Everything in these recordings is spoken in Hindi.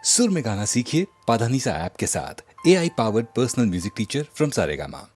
सुर में गाना सीखिए पाधानीसा ऐप के साथ। AI powered personal music teacher from Saregama.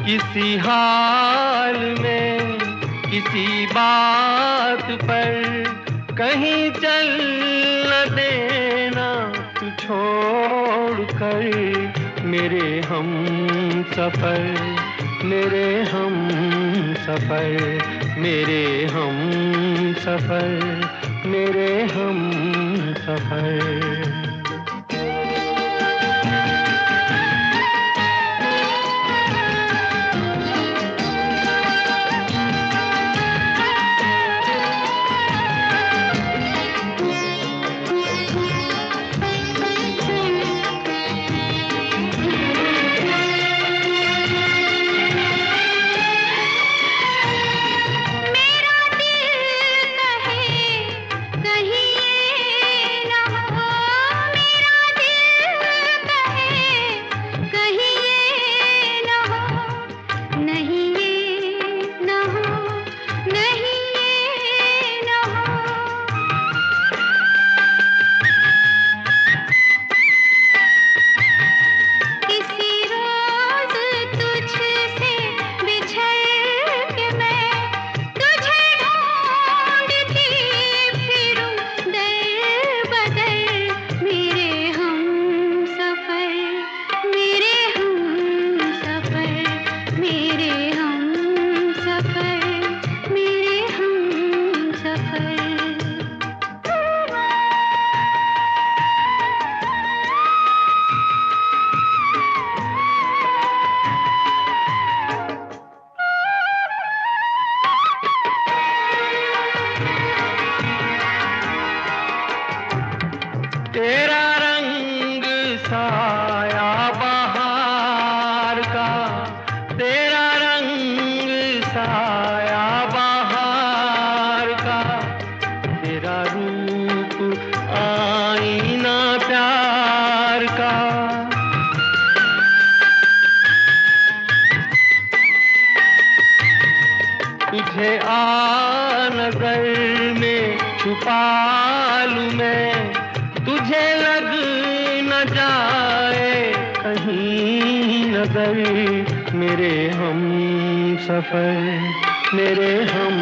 किसी हाल में किसी बात पर कहीं चल न देना तू छोड़ कर मेरे हम सफर, मेरे हम सफर, मेरे हम सफर, मेरे हम सफर। तेरा रंग साया बहार का, तेरा रंग साया बहार का, तेरा रूप आईना प्यार का। तुझे आ नजर में छुपा लूं मैं, तुझे लग न जाए कहीं नजर मेरे हम सफर, मेरे हम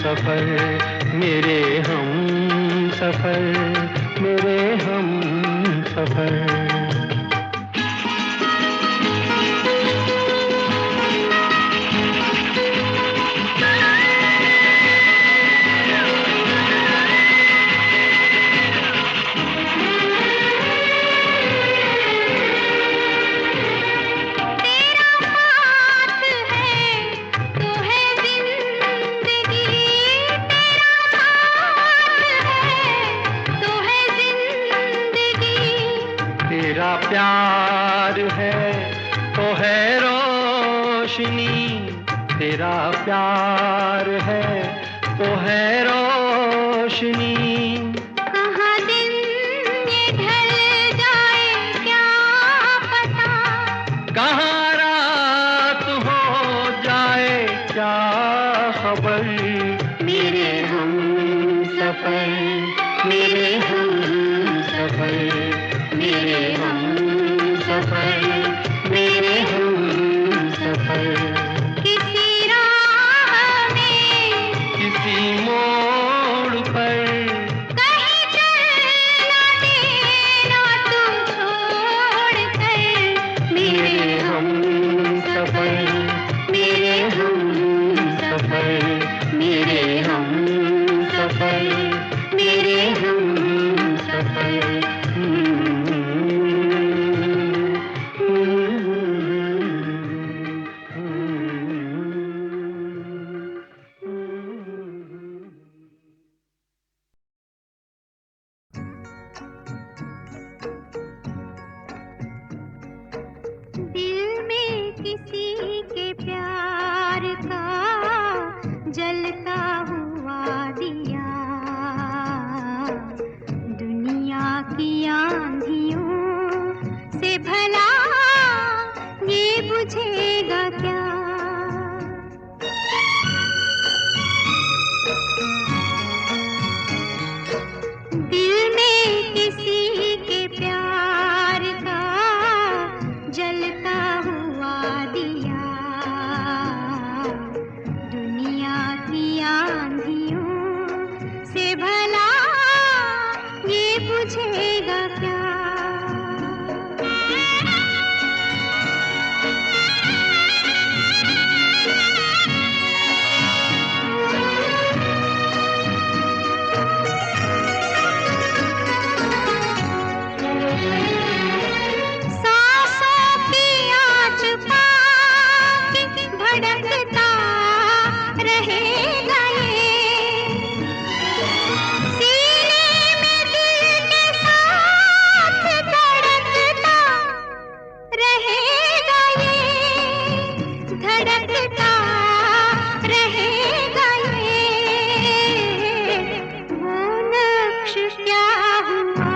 सफर, मेरे हम सफर, मेरे हम सफर। तेरा प्यार है तो है रोशनी, तेरा प्यार है तो है रोशनी। कहाँ दिन ये ढल जाए क्या पता, कहाँ रात हो सफर, मेरे हम सफर, मेरे हम सफर, मेरे हम सफर, मेरे हम सफर। किसी राह में, किसी मोड़ पर, कहीं चल ना देना तू छोड़ कर, मेरे हम सफर, मेरे हम सफर, मेरे हम सफर, मेरे हम सफर। दिल में किसी के प्यार का जलता हुआ दिया, दुनिया की आंधियों से भला ये बुझेगा क्या। दिल में किसी के प्यार का जलता हुआ दिया, दुनिया की आंधियों से भला ये बुझेगा क्या। सांसों की आँच पाके धड़कता रहेगा ये, सीने में दिल के साथ धड़कता रहेगा ये, धड़कता रहेगा ये। वो नक्श क्या हुआ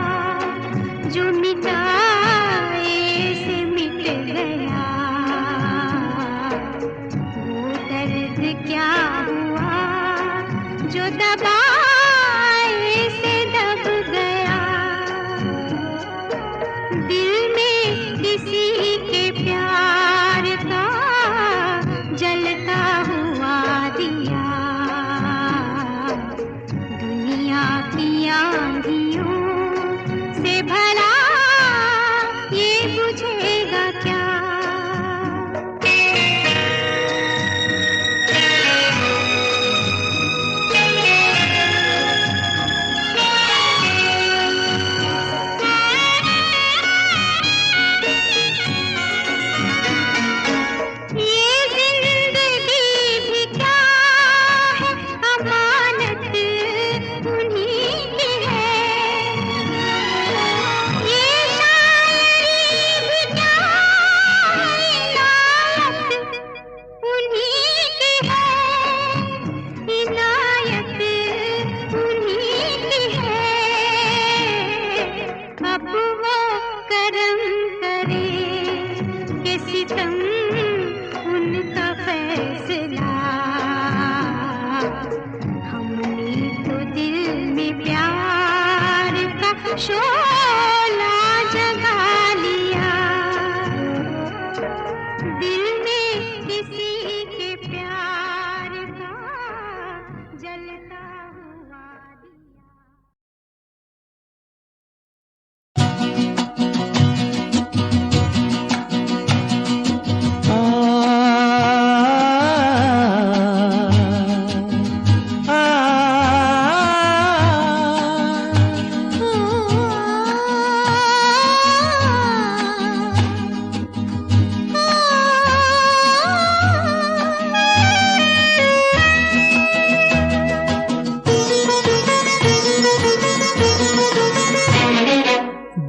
जो मिटाए से मिट गया, वो दर्द क्या हुआ जो दबाए से दब गया। दिल में किसी के प्यार का जलता हुआ दिया, दुनिया की आंधियों से भला ये बुझेगा क्या। ये जिंदगी भी क्या है, अमानत उन्हीं की है। ये शायरी भी क्या है, इनायत उन्हीं की है, इनायत उन्हीं की है। अब वो करम करे कि सितम उनका फैसला, हमने तो दिल में प्यार का शोला जगा लिया। दिल में किसी के प्यार का जलता हुआ दिया।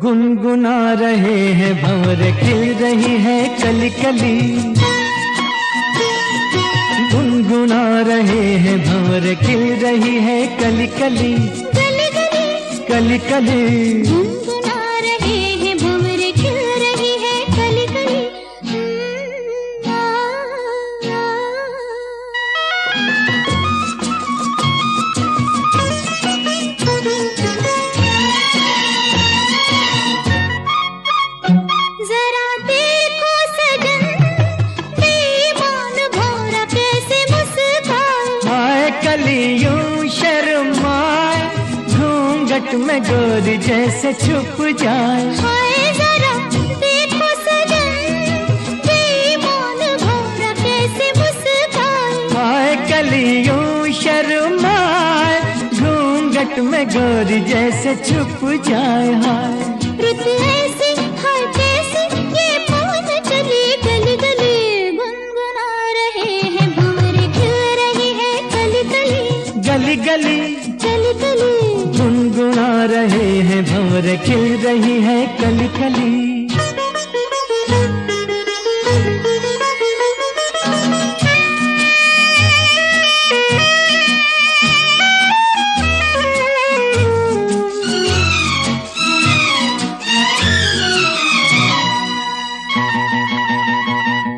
गुनगुना रहे हैं भंवर, खिल रही है कली कली। गुनगुना रहे हैं भंवर, खिल रही है कली कली, कली कली। गुनगुना रहे हैं भंवर, खिल रही है कली कली। घूंघट में गोरी जैसे छुप जाए। हाय जरा देखो सजन, बेईमान भौरा कैसे मुस्काए। हाय कलियों शर्माए, घूंघट में गोरी जैसे छुप जाए। हाय रुत ऐसी हाय कैसी, ये पवन चली गली गली, गुनगुना रहे हैं भंवरे खिल रही है कली कली। गली गली कली कली गुनगुना रहे हैं भंवरे खिल रही है कली कली।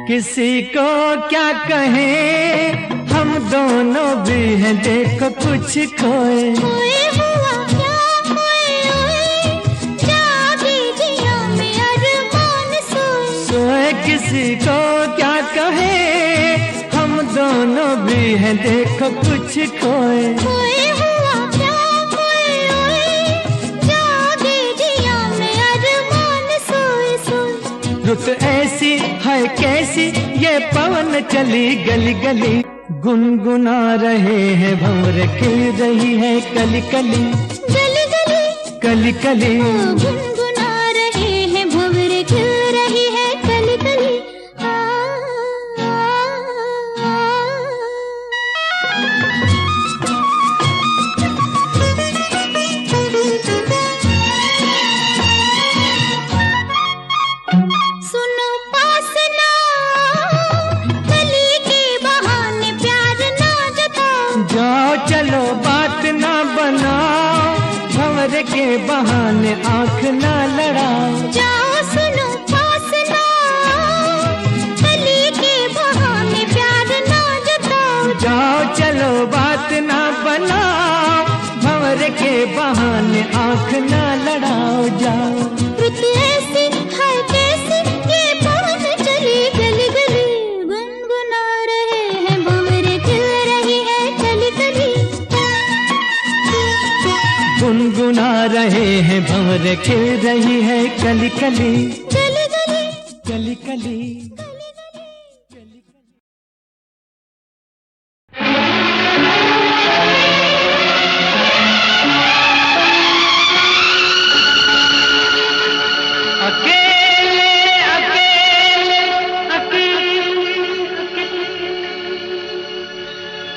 किसी को क्या कहें, हम दोनों भी हैं देखो कुछ खोए। खोए हुआ क्या खोए हुए, जागे जिया में अरमान सोए। सोए किसी को क्या कहें, हम दोनों भी हैं देखो कुछ खोए। खोए हुआ क्या खोए हुए, जागे जिया में अरमान सोए सोए। रुत ऐसी है कैसी, ये पवन चली गली गली, गुनगुना रहे हैं भंवरे खिल रही है कली कली। गली गली कली कली गुनगुना रहे हैं भंवरे खिल रही है कली कली। सुनो पास ना, कली के बहाने प्यार ना जताओ। जाओ चलो बात ना बनाओ, भंवरे के बहाने आंख ना लड़ाओ। जाओ सुनो पास ना, कली के बहाने प्यार ना जताओ। जाओ चलो बात ना बनाओ, भंवरे के बहाने आंख ना लड़ाओ। जाओ रुत ऐसी हाय कैसी, ये पवन चली गली गली, गुनगुना रहे हैं भंवरे खिल रही है कली कली। गुनगुना रहे हैं भंवरे खिल रही है कली कली। कली कली कली कली अकेले अकेले अकेले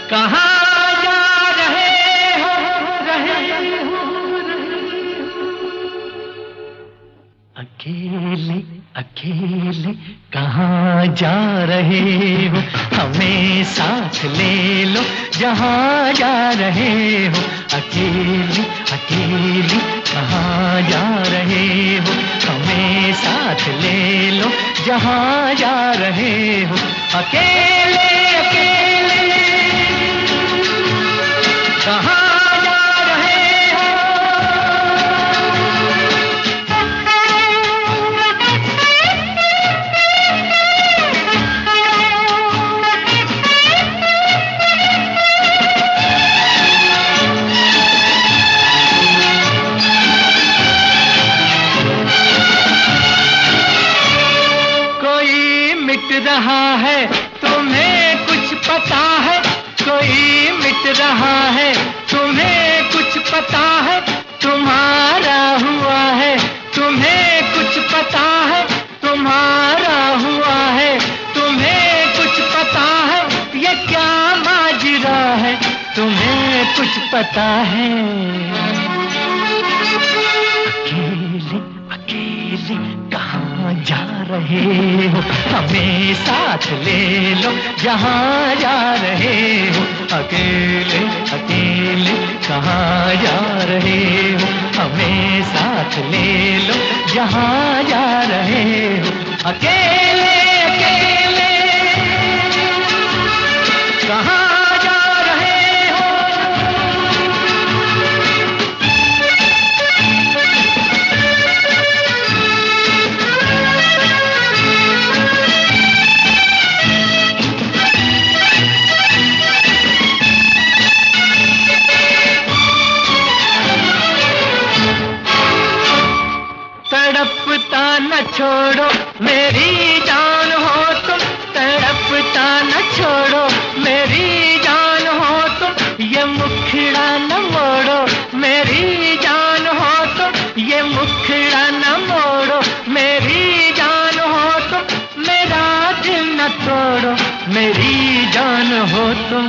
कहाँ जा रहे हो, रहे हो, अकेले अकेले कहाँ जा रहे हो, हमें साथ ले लो जहाँ जा रहे हो। अकेले अकेले कहाँ जा रहे हो, हमें साथ ले लो जहाँ जा रहे हो। अकेले अकेले कहाँ जा रहे हो। कोई मिट रहा है, तुम्हें कुछ पता है। कोई मिट रहा है, तुम्हें कुछ पता है। तुम्हारा हुआ है, तुम्हें कुछ पता है। तुम्हारा हुआ है, तुम्हें कुछ पता है। ये क्या माजरा है, तुम्हें कुछ पता है। अकेले अकेले कहाँ जा रहे हो, हमें साथ ले लो जहाँ जा रहे हो। अकेले अकेले कहाँ जा रहे हो, हमें साथ ले लो जहाँ जा रहे हो। अकेले अकेले कहाँ जा रहे हो। छोड़ो मेरी जान हो तुम, ये मुखड़ा न मोड़ो मेरी जान हो तुम, ये मुखड़ा न मोड़ो मेरी जान हो तुम, मेरा दिल न तोड़ो मेरी जान हो तुम।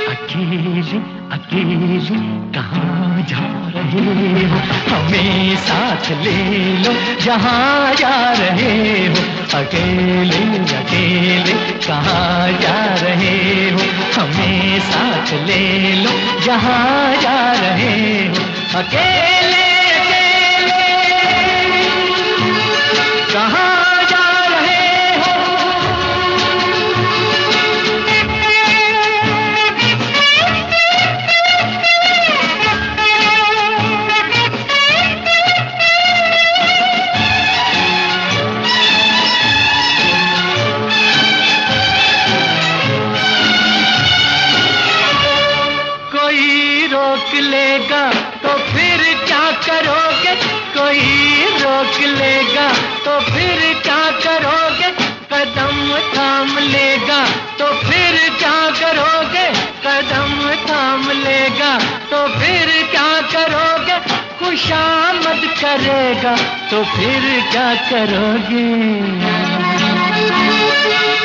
अकेले अकेले कहाँ जा रहे हो, हमें साथ ले लो जहाँ जा रहे हो। अकेले अकेले कहाँ जा रहे हो, हमें साथ ले लो जहाँ जा रहे हो। अकेले अकेले कहाँ जा रहे हो। रोक लेगा तो फिर क्या करोगे, कोई रोक लेगा तो फिर क्या करोगे, कदम थाम लेगा तो फिर क्या करोगे, कदम थाम लेगा तो फिर क्या करोगे, खुशामद करेगा तो फिर क्या करोगे।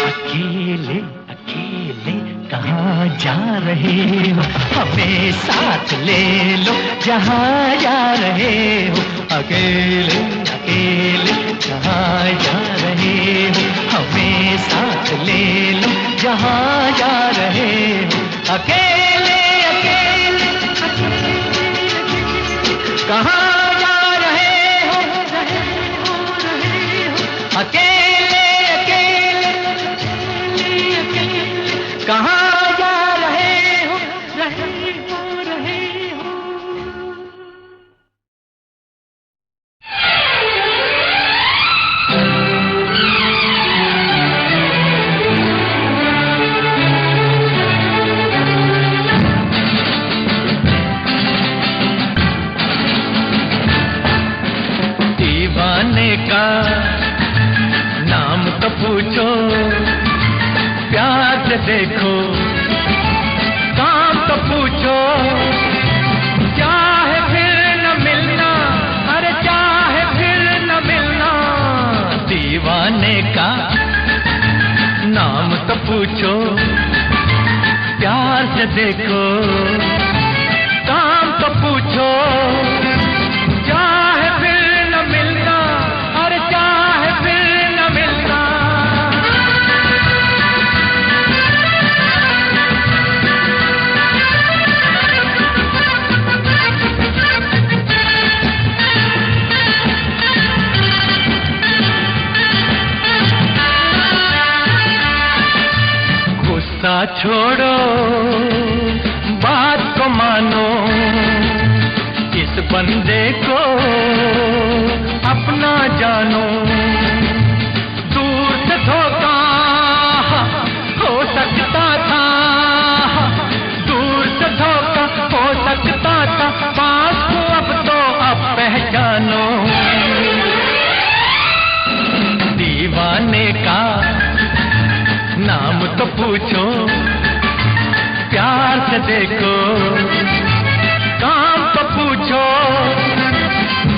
अकेले अकेले कहाँ जा रहे हो, हमें साथ ले लो जहाँ जा रहे हो। अकेले अकेले कहाँ जा रहे हो, हमें साथ ले लो जहाँ जा रहे हो। अकेले अकेले कहाँ जा रहे हो, अकेले अकेले कहाँ जा रहे हो, रहे हो। दीवाने का नाम तो पूछो, प्यार से देखो, काम तो पूछो, चाहे फिर न मिलना, अरे चाहे फिर न मिलना। दीवाने का नाम तो पूछो, प्यार से देखो, काम तो पूछो, चाहे फिर न मिलना, अरे चाहे फिर न मिलना। गुस्सा छोड़ो, बात को मानो, इस बंदे को अपना जानो। दूर से धोखा हो सकता था, दूर से धोखा हो सकता था, पास को अब तो अब पहचानो। दीवाने का नाम तो पूछो, प्यार से देखो, काम तो पूछो,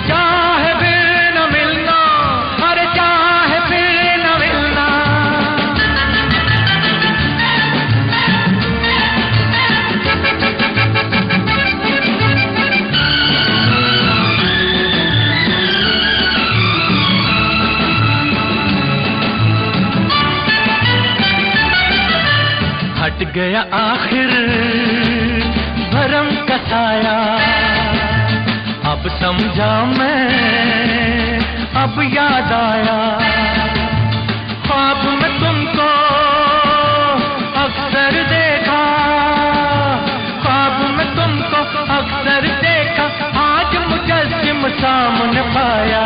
चाहे फिर न मिलना, अरे चाहे फिर न मिलना। हट गया आखिर भरम का साया, अब समझा मैं, अब याद आया। ख्वाब में तुमको अक्सर देखा, ख्वाब में तुमको अक्सर देखा, आज मुजस्सिम सामने पाया।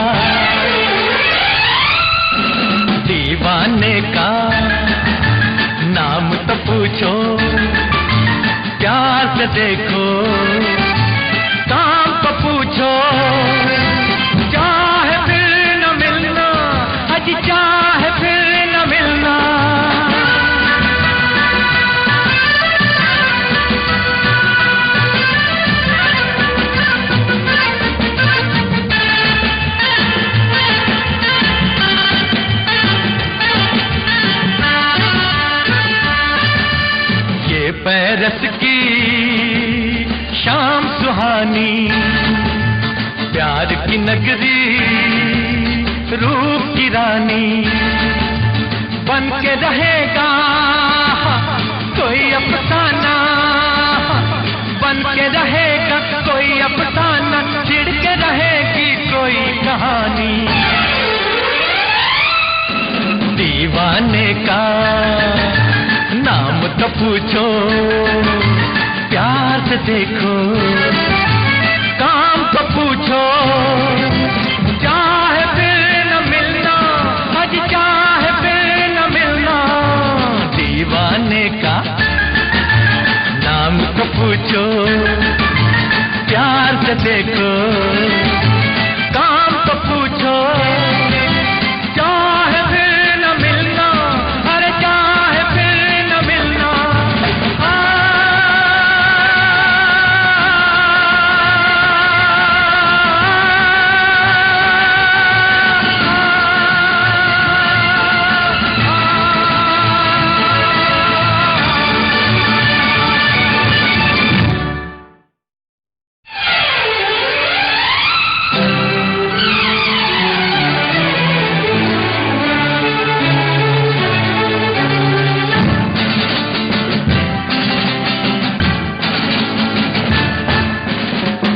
दीवाने का नाम तो पूछो, प्यार से देखो, काम तो पूछो, चाहे फिर न मिलना, अजी चाहे फिर न मिलना। बरस की शाम सुहानी, प्यार की नगरी रूप की रानी, बन के रहेगा कोई अफसाना, बन के रहेगा कोई अफसाना, छिड़ के रहेगी कोई कहानी। दीवाने का नाम तो पूछो, प्यार से देखो, काम तो पूछो, चाहे फिर न मिलना, आज चाहे फिर न मिलना। दीवाने का नाम तो पूछो, प्यार से देखो, काम तो पूछो, चाहे फिर न मिलना, अरे चाहे फिर न मिलना।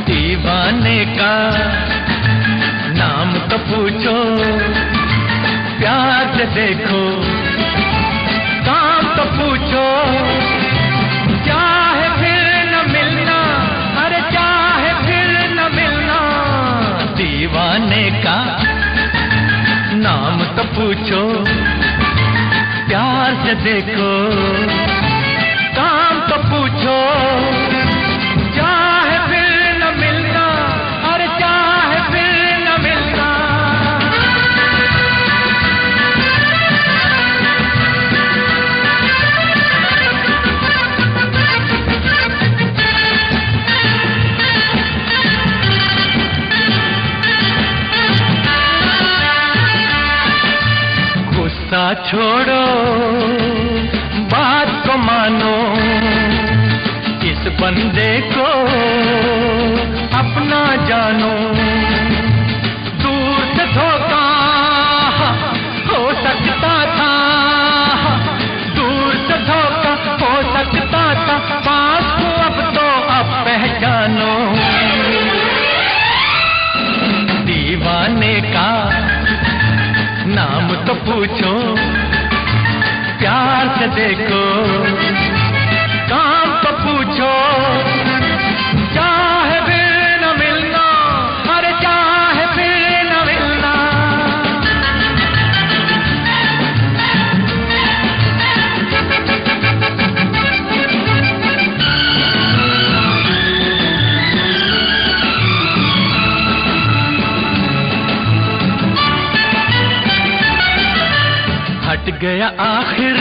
दीवाने का नाम तो पूछो, प्यार से देखो, काम तो पूछो, चाहे फिर न मिलना, अरे चाहे फिर न मिलना। दीवाने का नाम तो पूछो, प्यार से देखो, काम तो पूछो, चाहे फिर न मिलना, अरे चाहे फिर न मिलना। गुस्सा छोड़ो, बात को मानो, इस बंदे को अपना जानो। दूर से धोखा हो सकता था, दूर से धोखा हो सकता था, पास को अब तो अब पहचानो। दीवाने का नाम तो पूछो, प्यार से देखो, काम तो पूछो, चाहे फिर न मिलना, अरे चाहे फिर न मिलना। हट गया आखिर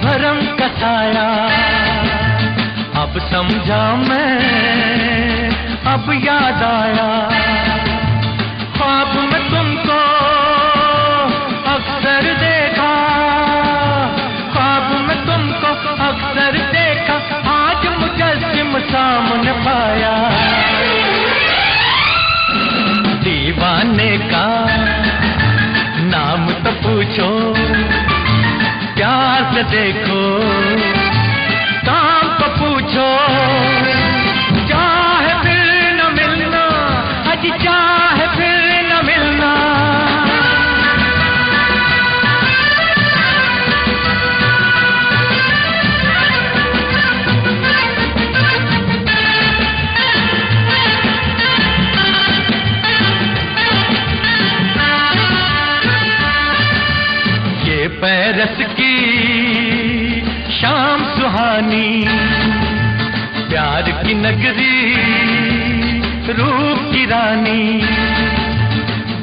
भरम का साया, अब समझा मैं, अब याद आया। ख्वाब में तुमको अक्सर देखा, ख्वाब में तुमको अक्सर देखा, आज मुजस्सिम सामने पाया। दीवाने का नाम तो पूछो, प्यार से देखो, काम तो पूछो, चाहे फिर न मिलना, आज चाहे फिर न मिलना। पैरस की शाम सुहानी, प्यार की नगरी रूप की रानी,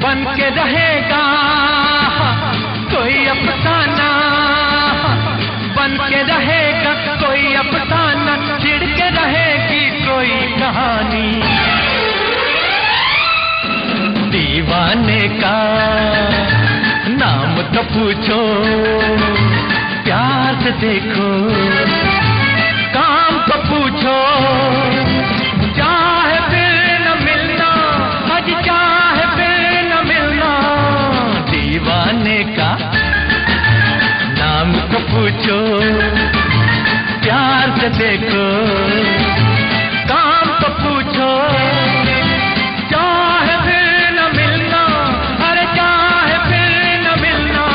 बन के रहेगा कोई अफसाना, बन के रहेगा कोई अफसाना, छिड़ के रहेगी कोई कहानी। दीवाने का नाम तो पूछो, प्यार से देखो, पूछो, प्यार से देखो, काम तो पूछो, चाहे फिर न मिलना, अरे चाहे फिर न मिलना।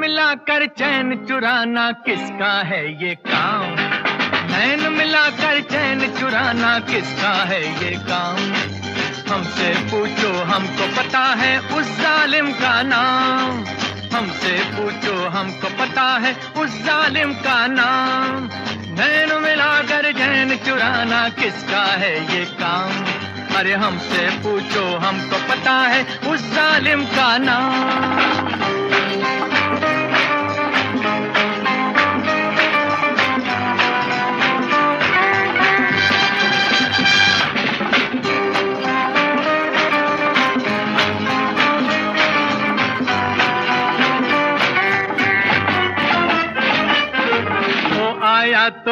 मिलाकर चैन चुराना किसका है ये काम, नैन मिलाकर चैन चुराना किसका है ये काम। हमसे पूछो हमको पता है उस जालिम का नाम, हमसे पूछो हमको पता है उस जालिम का नाम। नैन मिलाकर चैन चुराना किसका है ये काम, अरे हमसे पूछो हमको पता है उस जालिम का नाम।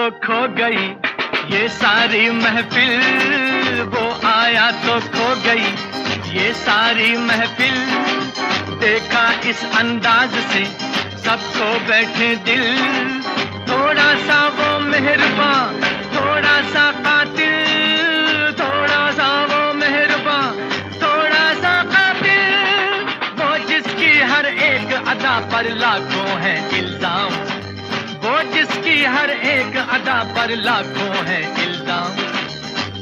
तो खो गई ये सारी महफिल, वो आया तो खो गई ये सारी महफिल। देखा इस अंदाज से सबको बैठे दिल, थोड़ा सा वो मेहरबान, थोड़ा सा कातिल, थोड़ा सा वो मेहरबान, थोड़ा सा कातिल। वो जिसकी हर एक अदा पर लाखों है इल्जाम, वो जिसकी हर एक अदा पर लाखों है इल्जाम।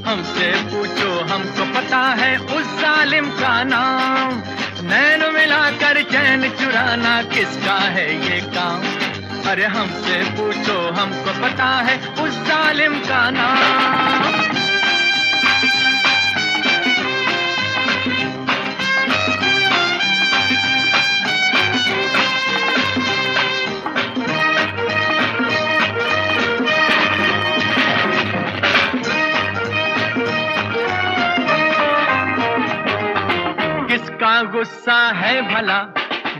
हमसे पूछो हमको पता है उस जालिम का नाम, नैन मिलाकर चैन चुराना किसका है ये काम। अरे हमसे पूछो हमको पता है उस जालिम का नाम। किसका गुस्सा है भला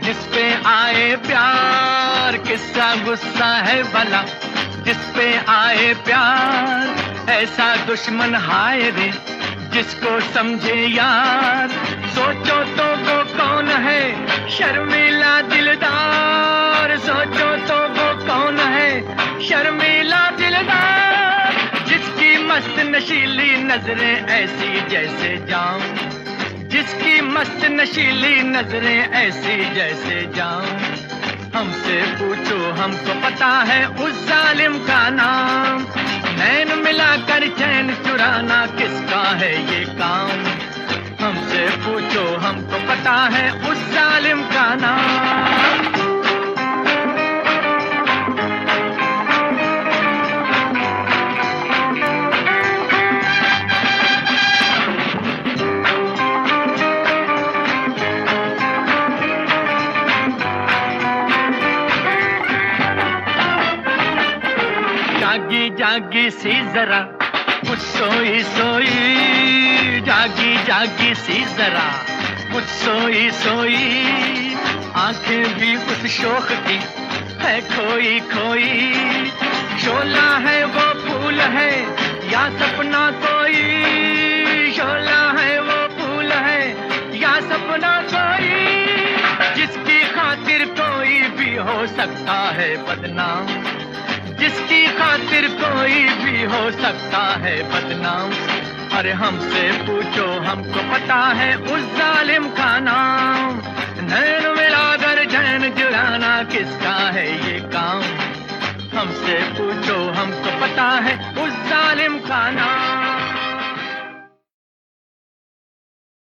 जिस पे आए प्यार, किसका गुस्सा है भला जिस पे आए प्यार। ऐसा दुश्मन हाय रे जिसको समझे यार, सोचो तो वो कौन है शर्मीला दिलदार, सोचो तो वो कौन है शर्मीला दिलदार। जिसकी मस्त नशीली नजरें ऐसी जैसे जाम, जिसकी मस्त नशीली नजरें ऐसी जैसे जाम। हमसे पूछो हमको पता है उस जालिम का नाम, नैन मिलाकर चैन चुराना किसका है ये काम। हमसे पूछो हमको पता है उस जालिम का नाम। जागी जागी सी जरा कुछ सोई सोई, जागी जागी सी जरा कुछ सोई सोई। आंखें भी उस शोक की है खोई खोई, शोला है वो फूल है या सपना कोई, शोला है वो फूल है या सपना कोई। जिसकी खातिर कोई भी हो सकता है बदनाम, जिसकी खातिर कोई भी हो सकता है बदनाम। अरे हमसे पूछो हमको पता है उस जालिम का नाम, नैन मिलाकर चैन चुराना किसका है ये काम। हमसे पूछो हमको पता है उस जालिम का नाम।